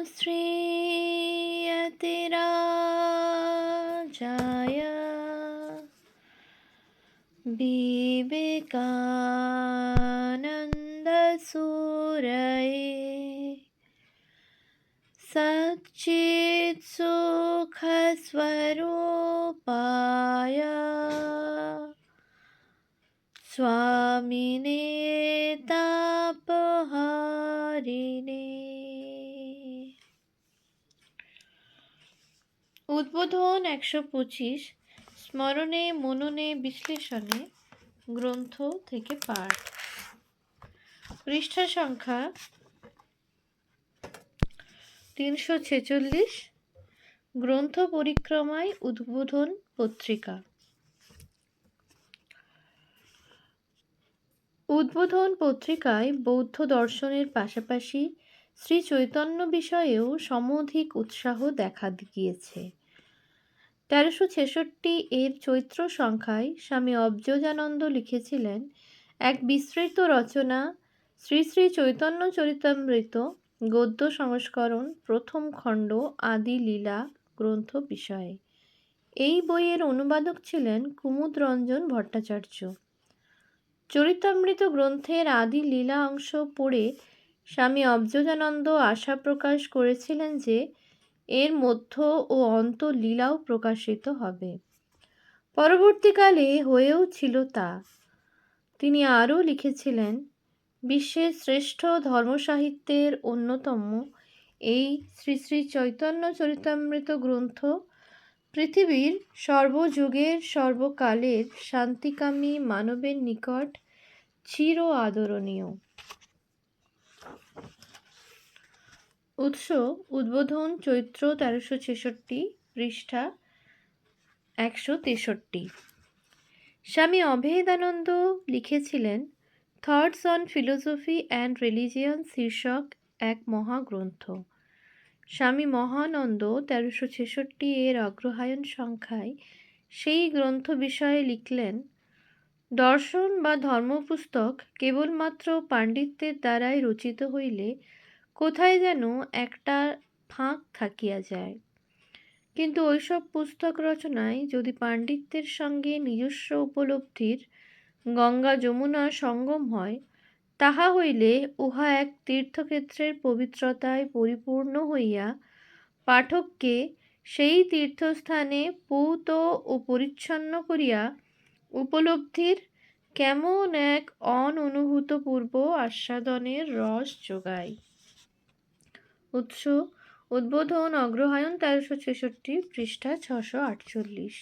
श्रीयतिराजाय विवेकानन्दसूरये सच्चित्सुखस्वरूपाय स्वामिने तापहारिणे। উদ্বোধন ১২৫ স্মরণে মননে বিশ্লেষণে গ্রন্থ থেকে পাঠ। পৃষ্ঠা সংখ্যা ৩৪৬। গ্রন্থ পরিক্রমায় উদ্বোধন পত্রিকা। উদ্বোধন পত্রিকায় বৌদ্ধ দর্শনের পাশাপাশি শ্রী চৈতন্য বিষয়েও সমধিক উৎসাহ দেখা গিয়েছে। ১৩৬৬ এর চৈত্র সংখ্যায় স্বামী অবযোজানন্দ লিখেছিলেন এক বিস্তৃত রচনা শ্রী শ্রী চৈতন্য চরিতামৃত গদ্য সংস্করণ প্রথম খণ্ড আদি লীলা গ্রন্থ বিষয়ে। এই বইয়ের অনুবাদক ছিলেন কুমুদরঞ্জন ভট্টাচার্য। চরিতামৃত গ্রন্থের আদি লীলা অংশ পড়ে স্বামী অবযোজানন্দ আশা প্রকাশ করেছিলেন যে এর মধ্য ও অন্ত লীলাও প্রকাশিত হবে। পরবর্তীকালে হয়েও ছিল তা। তিনি আরও লিখেছিলেন, বিশ্বের শ্রেষ্ঠ ধর্মসাহিত্যের অন্যতম এই শ্রী শ্রী চৈতন্য চরিতামৃত গ্রন্থ পৃথিবীর সর্বযুগের সর্বকালের শান্তিকামী মানবের নিকট চির আদরণীয়। উৎস উদ্বোধন চৈত্র ১৩৬৬ পৃষ্ঠা ১৬৩। স্বামী অভেদানন্দ লিখেছিলেন thoughts on philosophy and religion শীর্ষক এক মহাগ্রন্থ। স্বামী মহানন্দ ১৩৬৬ এর অগ্রহায়ণ সংখ্যায় সেই গ্রন্থ বিষয়ে লিখলেন, দর্শন বা ধর্মপুস্তক কেবলমাত্র পাণ্ডিত্যের দ্বারাই রচিত হইলে কোথায় যেন একটা ফাঁক থাকিয়া যায়। কিন্তু ওইসব পুস্তক রচনায় যদি পাণ্ডিত্যের সঙ্গে নিজস্ব উপলব্ধির গঙ্গা যমুনা সঙ্গম হয়, তাহা হইলে উহা এক তীর্থক্ষেত্রের পবিত্রতায় পরিপূর্ণ হইয়া পাঠককে সেই তীর্থস্থানে পূত ও পরিচ্ছন্ন করিয়া উপলব্ধির কেমন এক অননুভূতপূর্ব আস্বাদনের রস যোগায়। উৎস উদ্বোধন অগ্রহায়ণ ১৩৬৬ পৃষ্ঠা ৬৪৮।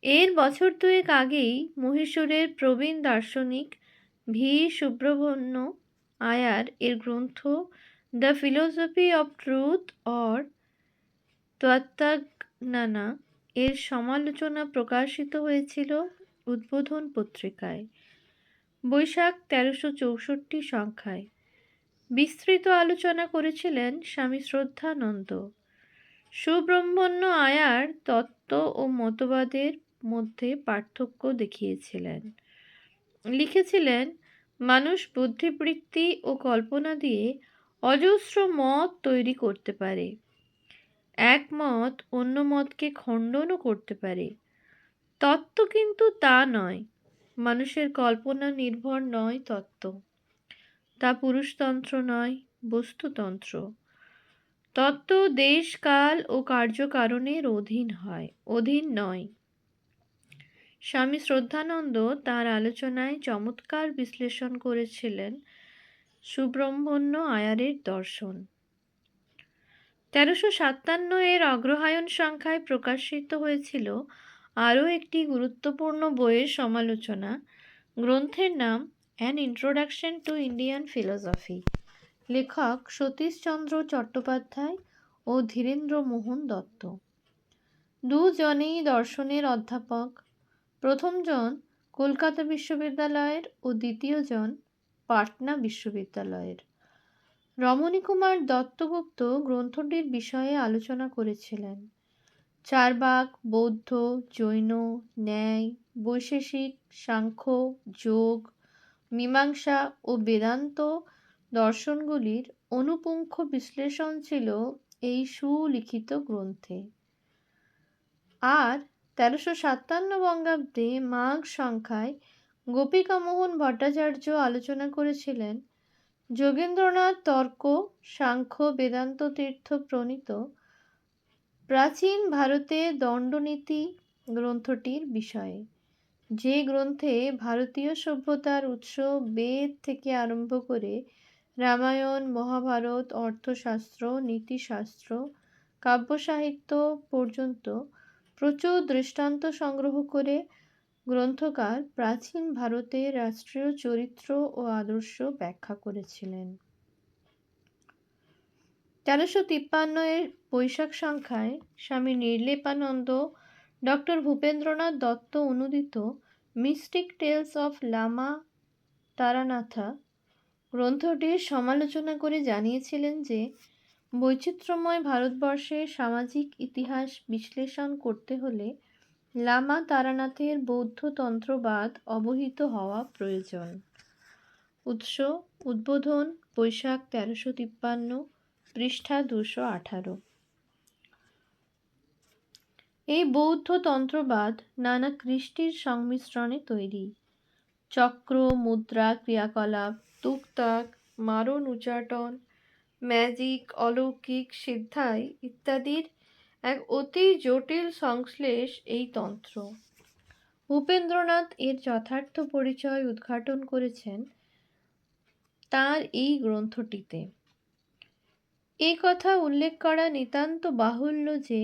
এর বছর দুয়েক আগেই মহীশূরের প্রবীণ দার্শনিক ভি সুব্রহ্মণ্য আয়ার এর গ্রন্থ the philosophy of truth or তত্ত্বজ্ঞানা এর সমালোচনা প্রকাশিত হয়েছিল উদ্বোধন পত্রিকায় বৈশাখ ১৩৬৪ সংখ্যায়। বিস্তৃত আলোচনা করেছিলেন স্বামী শ্রদ্ধানন্দ। সুব্রহ্মণ্য আয়ার তত্ত্ব ও মতবাদের মধ্যে পার্থক্য দেখিয়েছিলেন। লিখেছিলেন, মানুষ বুদ্ধিবৃত্তি ও কল্পনা দিয়ে অজস্র মত তৈরি করতে পারে। এক মত অন্য মতকে খণ্ডনও করতে পারে। তত্ত্ব কিন্তু তা নয়। মানুষের কল্পনা নির্ভর নয় তত্ত্ব। তা পুরুষতন্ত্র নয়, বস্তুতন্ত্র। তত্ত্ব দেশ কাল ও কার্যকারণের অধীন নয়। স্বামী শ্রদ্ধানন্দ তাঁর আলোচনায় চমৎকার বিশ্লেষণ করেছিলেন সুব্রহ্মণ্য আয়ারের দর্শন। ১৩৫৭ এর অগ্রহায়ণ সংখ্যায় প্রকাশিত হয়েছিল আরও একটি গুরুত্বপূর্ণ বইয়ের সমালোচনা। গ্রন্থের নাম an introduction to Indian philosophy. লেখক সতীশচন্দ্র চট্টোপাধ্যায় ও ধীরেন্দ্র মোহন দত্ত। দুজনেই দর্শনের অধ্যাপক। প্রথমজন কলকাতা বিশ্ববিদ্যালয়ের ও দ্বিতীয়জন পাটনা বিশ্ববিদ্যালয়ের। রমণীকুমার দত্তগুপ্ত গ্রন্থটির বিষয়ে আলোচনা করেছিলেন। চারবাক, বৌদ্ধ, জৈন, ন্যায়, বৈশেষিক, সাংখ্য, যোগ, মীমাংসা ও বেদান্ত দর্শনগুলির অনুপুঙ্খ বিশ্লেষণ ছিল এই সুলিখিত গ্রন্থে। আর 1357 বঙ্গাব্দে মাঘ সংখ্যায় গোপিকামোহন ভট্টাচার্য আলোচনা করেছিলেন যোগেন্দ্রনাথ তর্ক, সাংখ্য, বেদান্ত তীর্থ প্রণীত প্রাচীন ভারতে দণ্ডনীতি গ্রন্থটির বিষয়ে, যে গ্রন্থে ভারতীয় সভ্যতার উৎস বেদ থেকে আরম্ভ করে রামায়ণ, মহাভারত, অর্থশাস্ত্র, নীতিশাস্ত্র, কাব্যসাহিত্য পর্যন্ত প্রচুর দৃষ্টান্ত সংগ্রহ করে গ্রন্থকার প্রাচীন ভারতের রাষ্ট্রীয় চরিত্র ও আদর্শ ব্যাখ্যা করেছিলেন। 1353 বৈশাখ সংখ্যায় স্বামী নির্লেপানন্দ ডক্টর ভূপেন্দ্রনাথ দত্ত অনুদিত মিস্টিক টেলস অফ লামা তারানাথা গ্রন্থটির সমালোচনা করে জানিয়েছিলেন যে বৈচিত্র্যময় ভারতবর্ষের সামাজিক ইতিহাস বিশ্লেষণ করতে হলে লামা তারানাথের বৌদ্ধ তন্ত্রবাদ অবহিত হওয়া প্রয়োজন। উৎস উদ্বোধন, বৈশাখ 1353, পৃষ্ঠা 218। এই বৌদ্ধ তন্ত্রবাদ নানা কৃষ্টির সংমিশ্রণে তৈরি। চক্র, মুদ্রা, ক্রিয়াকলাপ, তুকতাক, মারণ উচ্চাটন, ম্যাজিক, অলৌকিক, সিদ্ধাই ইত্যাদির এক অতি জটিল সংশ্লেষ এই তন্ত্র। ভূপেন্দ্রনাথ এর যথার্থ পরিচয় উদ্ঘাটন করেছেন তাঁর এই গ্রন্থটিতে। এই কথা উল্লেখ করা নিতান্ত বাহুল্য যে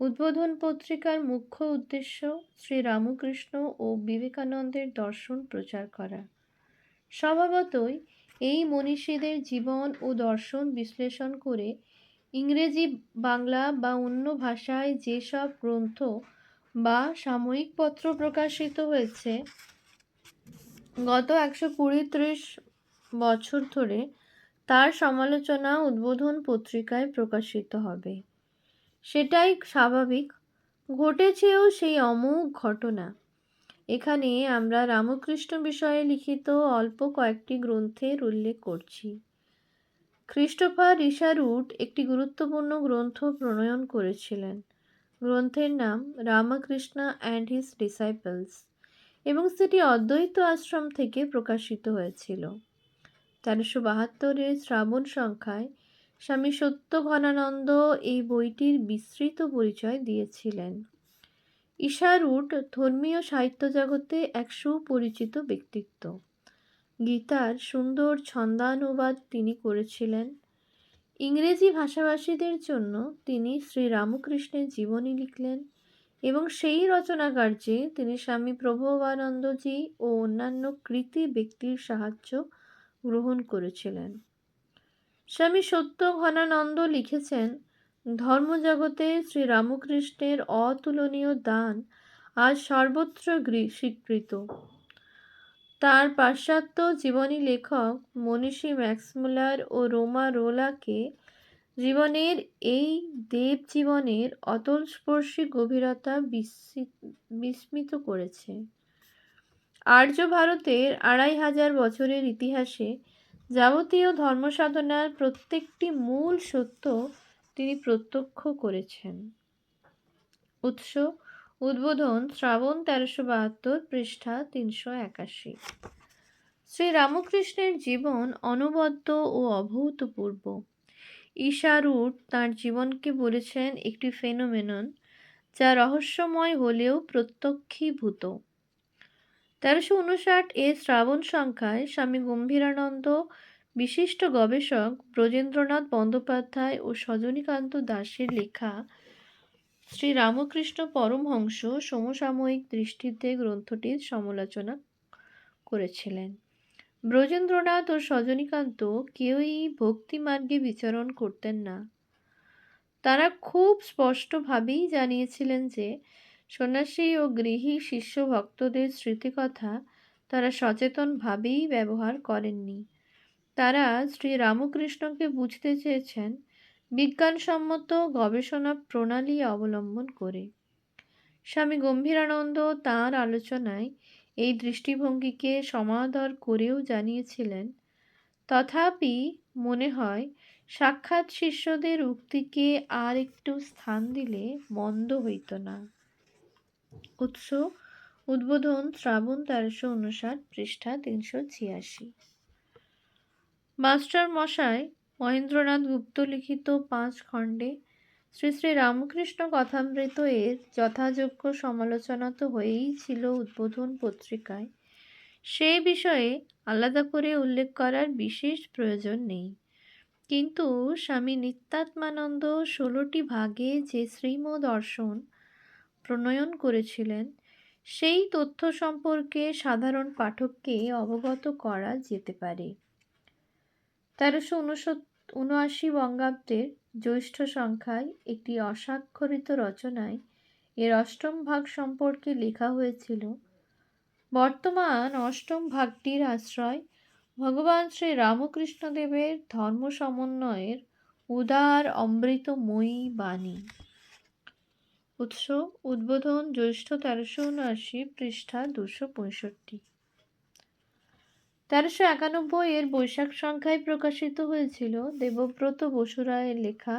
উদ্বোধন পত্রিকার মুখ্য উদ্দেশ্য শ্রীরামকৃষ্ণ ও বিবেকানন্দের দর্শন প্রচার করা। স্বভাবতই এই মনীষীদের জীবন ও দর্শন বিশ্লেষণ করে ইংরেজি, বাংলা বা অন্য ভাষায় যেসব গ্রন্থ বা সাময়িক পত্র প্রকাশিত হয়েছে গত 120-30 বছর ধরে, তার সমালোচনা উদ্বোধন পত্রিকায় প্রকাশিত হবে। সেটাই স্বাভাবিক। ঘটেছেও সেই অমোঘ ঘটনা। এখানে আমরা রামকৃষ্ণ বিষয়ে লিখিত অল্প কয়েকটি গ্রন্থের উল্লেখ করছি। ক্রিস্টোফার রিসারউড একটি গুরুত্বপূর্ণ গ্রন্থ প্রণয়ন করেছিলেন। গ্রন্থের নাম রামকৃষ্ণ অ্যান্ড হিজ ডিসাইপলস এবং সেটি অদ্বৈত আশ্রম থেকে প্রকাশিত হয়েছিল। 1372 শ্রাবণ সংখ্যায় স্বামী সত্যঘনানন্দ এই বইটির বিস্তৃত পরিচয় দিয়েছিলেন। ইসারউড ধর্মীয় সাহিত্য জগতে এক সুপরিচিত ব্যক্তিত্ব। গীতার সুন্দর ছন্দানুবাদ তিনি করেছিলেন। ইংরেজি ভাষাভাষীদের জন্য তিনি শ্রীরামকৃষ্ণের জীবনী লিখলেন এবং সেই রচনাকার্যে তিনি স্বামী প্রভবানন্দজি ও অন্যান্য কৃতী ব্যক্তির সাহায্য গ্রহণ করেছিলেন। স্বামী সত্যঘনানন্দ লিখেছেন, ধর্মজগতে শ্রীরামকৃষ্ণের অতুলনীয় দান আজ সর্বত্র স্বীকৃত। তার পাশ্চাত্য জীবনী লেখক মনীষী ম্যাক্সমূলার ও রোমা রোলাকে জীবনের এই দেব জীবনের অতলস্পর্শী গভীরতা বিস্মিত করেছে। আর্য ভারতের 2500 বছরের ইতিহাসে যাবতীয় ধর্মসাধনার প্রত্যেকটি মূল সত্য তিনি প্রত্যক্ষ করেছেন। উৎস উদ্বোধন, শ্রাবণ 1372, পৃষ্ঠা 381। শ্রীরামকৃষ্ণের জীবন অনবদ্য ও অভূতপূর্ব। ইসারউড তাঁর জীবনকে বলেছেন একটি ফেনোমেনন, যা রহস্যময় হলেও প্রত্যক্ষীভূত। 1359 শ্রাবণ সংখ্যায় স্বামী গম্ভীরানন্দ, বিশিষ্ট গবেষক ব্রজেন্দ্রনাথ বন্দ্যোপাধ্যায় ও সজনীকান্ত দাশের লেখা শ্রীরামকৃষ্ণ পরমহংস সমসাময়িক দৃষ্টিতে গ্রন্থটির সমালোচনা করেছিলেন। ব্রজেন্দ্রনাথ ও সজনীকান্ত কেউই ভক্তিমার্গে বিচরণ করতেন না। তারা খুব স্পষ্টভাবেই জানিয়েছিলেন যে সন্ন্যাসী ও গৃহী শিষ্য ভক্তদের স্মৃতিকথা তারা সচেতনভাবেই ব্যবহার করেননি। তারা শ্রীরামকৃষ্ণকে বুঝতে চেয়েছেন বিজ্ঞানসম্মত গবেষণা প্রণালী অবলম্বন করে। স্বামী গম্ভীরানন্দ তাঁর আলোচনায় এই দৃষ্টিভঙ্গিকে সমাদর করেও জানিয়েছিলেন, তথাপি মনে হয় সাক্ষাৎ শিষ্যদের উক্তিকে আর একটু স্থান দিলে মন্দ হইত না। উৎস উদ্বোধন শ্রাবণ ১৩৫৯ পৃষ্ঠা ৩৮৬। মাস্টার মশাই মহেন্দ্রনাথ গুপ্ত লিখিত ৫ খণ্ডে শ্রী শ্রী রামকৃষ্ণ কথামৃত এর যথাযোগ্য সমালোচনা তো হয়েই ছিল উদ্বোধন পত্রিকায়, সে বিষয়ে আলাদা করে উল্লেখ করার বিশেষ প্রয়োজন নেই। কিন্তু স্বামী নিত্যাত্মানন্দ ১৬টি ভাগে যে শ্রীমদর্শন প্রণয়ন করেছিলেন, সেই তথ্য সম্পর্কে সাধারণ পাঠককে অবগত করা যেতে পারে। ১৩৭৯ বঙ্গাব্দের জ্যৈষ্ঠ সংখ্যায় একটি অস্বাক্ষরিত রচনায় এর অষ্টম ভাগ সম্পর্কে লেখা হয়েছিল, বর্তমান অষ্টম ভাগটির আশ্রয় ভগবান শ্রী রামকৃষ্ণদেবের ধর্ম সমন্বয়ের উদার অমৃতময়ী বাণী। উৎস উদ্বোধন জ্যৈষ্ঠ ১৩৭৯ পৃষ্ঠা ২৬৫। ১৩৯১ এর বৈশাখ সংখ্যায় প্রকাশিত হয়েছিল দেবব্রত বসু রায়ের লেখা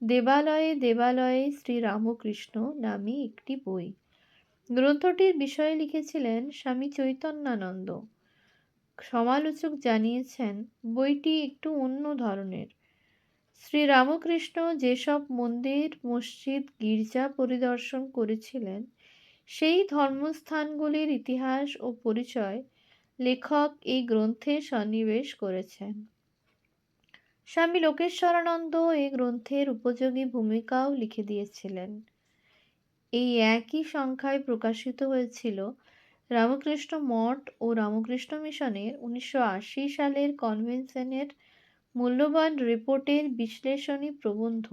দেবালয়ে দেবালয়ে শ্রীরামকৃষ্ণ নামে একটি বই। গ্রন্থটির বিষয়ে লিখেছিলেন স্বামী চৈতন্যানন্দ। সমালোচক জানিয়েছেন বইটি একটু অন্য ধরনের। শ্রীরামকৃষ্ণ যেসব মন্দির, মসজিদ, গির্জা পরিদর্শন করেছিলেন, সেই ধর্মস্থানগুলির ইতিহাস ও পরিচয় লেখক এই গ্রন্থে সন্নিবেশ করেছেন। স্বামী লোকেশ্বরানন্দ এই গ্রন্থের উপযোগী ভূমিকাও লিখে দিয়েছিলেন। এই একই সংখ্যায় প্রকাশিত হয়েছিল রামকৃষ্ণ মঠ ও রামকৃষ্ণ মিশনের ১৯৮০ সালের কনভেনশনের মূল্যবান রিপোর্টের বিশ্লেষণী প্রবন্ধ।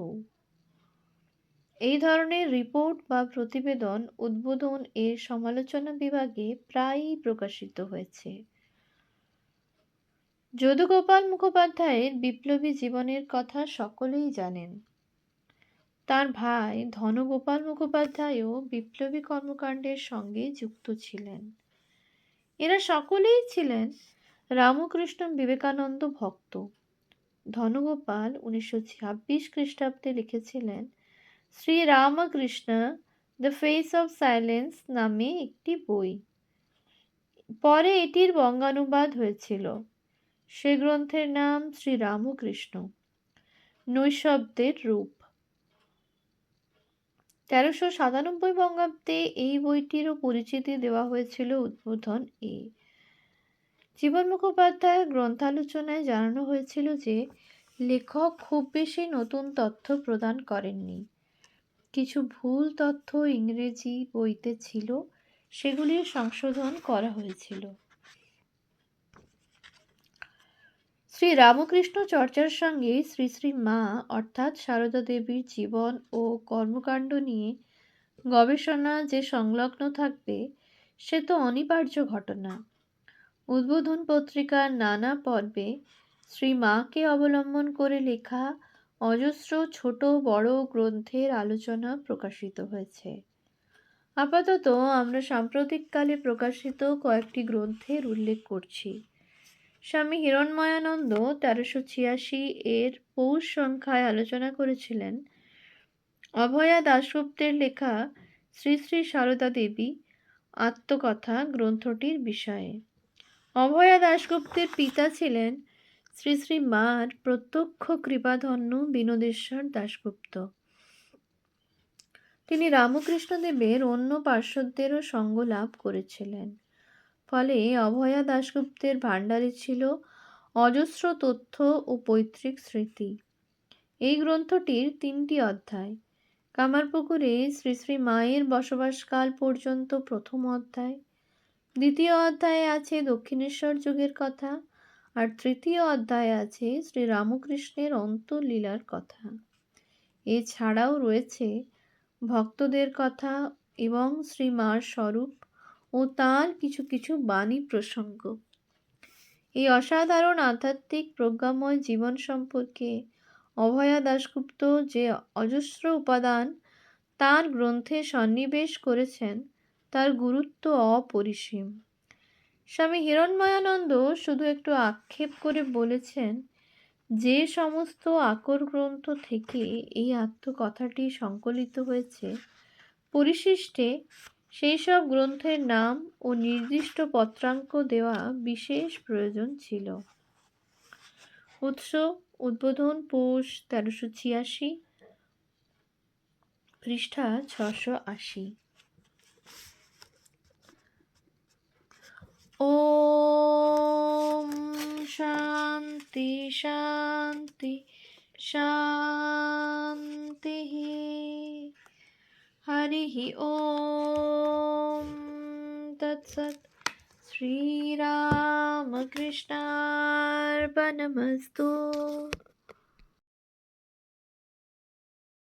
এই ধরনের রিপোর্ট বা প্রতিবেদন উদ্বোধন এর সমালোচনা বিভাগে প্রায়ই প্রকাশিত হয়েছে। যদুগোপাল মুখোপাধ্যায়ের বিপ্লবী জীবনের কথা সকলেই জানেন। তার ভাই ধনগোপাল মুখোপাধ্যায়ও বিপ্লবী কর্মকাণ্ডের সঙ্গে যুক্ত ছিলেন। এরা সকলেই ছিলেন রামকৃষ্ণ বিবেকানন্দ ভক্ত। ধনগোপাল ১৯২৬ খ্রিস্টাব্দে লিখেছিলেন Shri Ramakrishna the face of silence নামে একটি বই। পরে এটির বঙ্গানুবাদ হয়েছিল। সে গ্রন্থের নাম শ্রী রামকৃষ্ণ নৈশব্দের রূপ। ১৩৯৭ বঙ্গাব্দে এই বইটিরও পরিচিতি দেওয়া হয়েছিল উদ্বোধন এ। জীবন মুখোপাধ্যায়ের গ্রন্থালোচনায় জানানো হয়েছিল যে লেখক খুব বেশি নতুন তথ্য প্রদান করেননি। কিছু ভুল তথ্য ইংরেজি বইতে ছিল, সেগুলির সংশোধন করা হয়েছিল। শ্রী রামকৃষ্ণ চর্চার সঙ্গে শ্রী শ্রী মা অর্থাৎ সারদা দেবীর জীবন ও কর্মকাণ্ড নিয়ে গবেষণা যে সংলগ্ন থাকবে, সে তো অনিবার্য ঘটনা। উদ্বোধন পত্রিকার নানা পর্বে শ্রী মাকে অবলম্বন করে লেখা অজস্র ছোট বড় গ্রন্থের আলোচনা প্রকাশিত হয়েছে। আপাতত আমরা সাম্প্রতিককালে প্রকাশিত কয়েকটি গ্রন্থের উল্লেখ করছি। স্বামী হিরণময়ানন্দ ১৩৮৬ এর পৌষ সংখ্যায় আলোচনা করেছিলেন অভয়া দাশগুপ্তের লেখা শ্রী শ্রী সারদা দেবী আত্মকথা গ্রন্থটির বিষয়ে। অভয়া দাশগুপ্তের পিতা ছিলেন শ্রী শ্রী মার প্রত্যক্ষ কৃপাধন্য বিনোদেশ্বর দাশগুপ্ত। তিনি রামকৃষ্ণদেবের অন্য পার্শ্বদেরও সঙ্গ লাভ করেছিলেন। ফলে অভয়া দাশগুপ্তের ভাণ্ডারে ছিল অজস্র তথ্য ও পৈতৃক স্মৃতি। এই গ্রন্থটির ৩টি অধ্যায়। কামারপুকুরে শ্রী শ্রী মায়ের বসবাসকাল পর্যন্ত প্রথম অধ্যায়, দ্বিতীয় অধ্যায়ে আছে দক্ষিণেশ্বর যুগের কথা, আর তৃতীয় অধ্যায়ে আছে শ্রী রামকৃষ্ণের অন্তর্লীলার কথা। এছাড়াও রয়েছে ভক্তদের কথা এবং শ্রী মার স্বরূপ ও তাঁর কিছু কিছু বাণী প্রসঙ্গ। এই অসাধারণ আধ্যাত্মিক প্রজ্ঞাময় জীবন সম্পর্কে অভয়া দাশগুপ্ত যে অজস্র উপাদান তাঁর গ্রন্থে সন্নিবেশ করেছেন, তার গুরুত্ব অপরিসীম। স্বামী হিরণময়ানন্দ শুধু একটু আক্ষেপ করে বলেছেন যে সমস্ত আকর গ্রন্থ থেকে এই আত্মকথাটি সংকলিত হয়েছে, পরিশিষ্টে সেই সব গ্রন্থের নাম ও নির্দিষ্ট পত্রাঙ্ক দেওয়া বিশেষ প্রয়োজন ছিল। উৎস: উদ্বোধন, পৌষ ১৩৮৬, পৃষ্ঠা ৬৮০। ওম শান্তি শান্তি শান্তি। হরিঃ ওম তৎসৎ। শ্রীরামকৃষ্ণার্পণমস্তু।